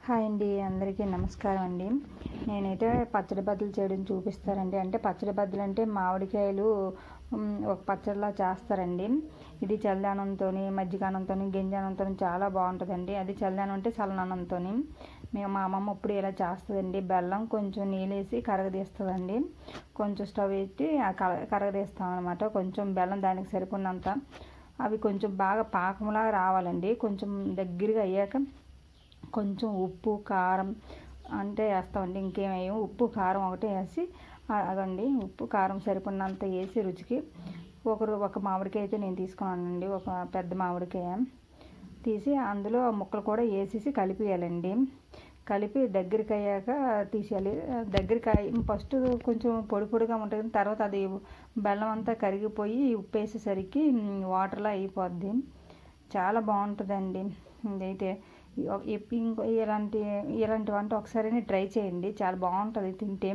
Hi అండి, అందరికీ నమస్కారం అండి. నేనైతే పచ్చడి బద్దలు చేయడం చూపిస్తారండి. అంటే పచ్చడి బద్దలు అంటే మామిడికాయలు ఒక పచ్చడిలా చేస్తారండి. ఇది చల్లదనంతో, మజ్జిగన్నంతో, గింజనంతో చాలా బాగుంటుందండి. అది చల్లదనం అంటే చల్లనన్నంతో. మా అమ్మమ్మ ఇప్పుడు ఇలా చేస్తుందండి. బెల్లం కొంచెం నీళ్ళేసి కరగదీస్తుందండి. కొంచెం స్టవ్ పెట్టి కరగదీస్తాం అనమాట. కొంచెం బెల్లం దానికి సరిపడినంత. అవి కొంచెం బాగా పాకంలా రావాలండి. కొంచెం దగ్గరగా అయ్యాక కొంచెం ఉప్పు కారం అంటే వేస్తామండి. ఇంకేం వేయము. ఉప్పు కారం ఒకటే వేసి అదండి. ఉప్పు కారం సరిపడినంత వేసి రుచికి ఒక మామిడికాయ అయితే నేను తీసుకున్నానండి. ఒక పెద్ద మామిడికాయ తీసి అందులో ముక్కలు కూడా వేసేసి కలిపేయాలండి. కలిపి దగ్గరికి అయ్యాక తీసేయాలి. దగ్గరికి ఫస్ట్ కొంచెం పొడి పొడిగా ఉంటుంది. తర్వాత అది బెల్లం అంతా కరిగిపోయి ఉప్పు వేసేసరికి వాటర్లా అయిపోద్ది. చాలా బాగుంటుందండి. ఇదైతే ఇలాంటి వంట ఒకసారి ట్రై చేయండి. చాలా బాగుంటుంది తింటే.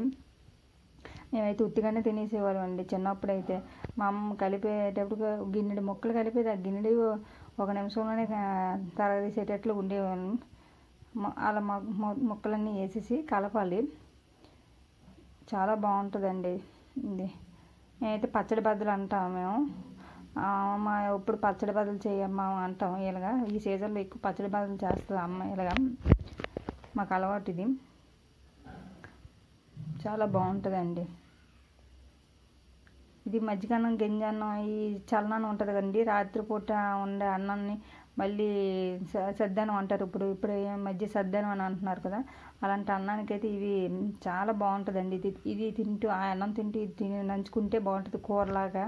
మేమైతే ఉత్తిగానే తినేసేవాళ్ళం అండి చిన్నప్పుడైతే. మా అమ్మ కలిపేటప్పుడు గిన్నెడి ముక్కలు కలిపేది. ఆ గిన్నెడి ఒక నిమిషంలోనే తరగదీసేటట్లు ఉండేవాళ్ళం. అలా ముక్కలన్నీ వేసేసి కలపాలి. చాలా బాగుంటుందండి ఇది. మేమైతే పచ్చడి బద్దలు అంటాం మేము. మా ఇప్పుడు పచ్చడి బదులు చేయమ్మా అంటాం. ఇలాగా ఈ సీజన్లో ఎక్కువ పచ్చడి బదులు చేస్తుంది అమ్మ. ఇలాగా మాకు అలవాటు ఇది. చాలా బాగుంటుందండి. ఇది మజ్జిగన్నం గింజన్నం ఈ చల్లనం ఉంటుంది కదండి. రాత్రిపూట ఉండే అన్నాన్ని మళ్ళీ సద్దన్నం అంటారు. ఇప్పుడు మధ్య సద్దన్నం అని అంటున్నారు కదా. అలాంటి అన్నానికైతే ఇవి చాలా బాగుంటుందండి. ఇది తింటూ ఆ అన్నం తింటూ ఇది నంచుకుంటే బాగుంటుంది కూరలాగా.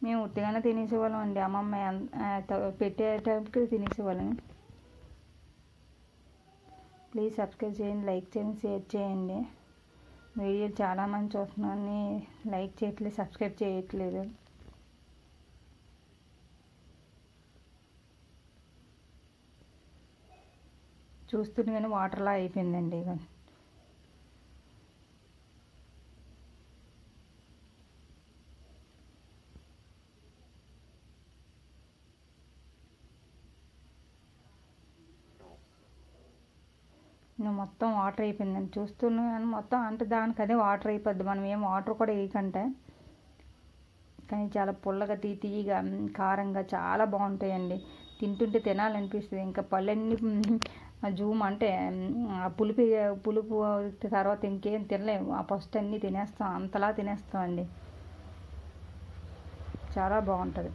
మేము ఉత్తిగానే తినేసేవాళ్ళం అండి. అమ్మమ్మ పెట్టేటప్పుడు తినేసేవాళ్ళం. ప్లీజ్ సబ్స్క్రైబ్ చేయండి, లైక్ చేయండి, షేర్ చేయండి. వీడియోలు చాలామంది చూస్తున్నారని లైక్ చేయట్లేదు, సబ్స్క్రైబ్ చేయట్లేదు. చూస్తుండగానే వాటర్లా అయిపోయిందండి. ఇక మొత్తం వాటర్ అయిపోయిందండి. చూస్తున్నాను మొత్తం. అంటే దానికి అదే వాటర్ అయిపోద్ది. మనం ఏం వాటర్ కూడా వేయకంటే. కానీ చాలా పుల్లగా తీయగా కారంగా చాలా బాగుంటాయండి. తింటుంటే తినాలనిపిస్తుంది. ఇంకా పళ్ళన్నీ జూమ్ అంటే పులుపు తర్వాత ఇంకేం తినలేము. ఆ ఫస్ట్ అన్నీ తినేస్తాం. అంతలా తినేస్తామండి. చాలా బాగుంటుంది.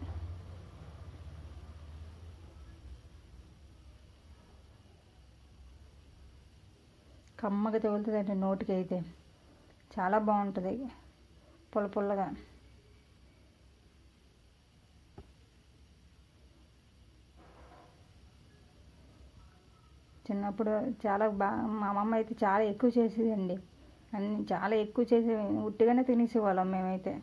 కమ్మగా తగులుతుందండి నోటికి అయితే. చాలా బాగుంటుంది పుల్లగా. చిన్నప్పుడు చాలా మా అమ్మమ్మ అయితే చాలా ఎక్కువ చేసేదండి. అన్నీ చాలా ఎక్కువ చేసే ఉట్టిగానే తినేసేవాళ్ళం మేమైతే.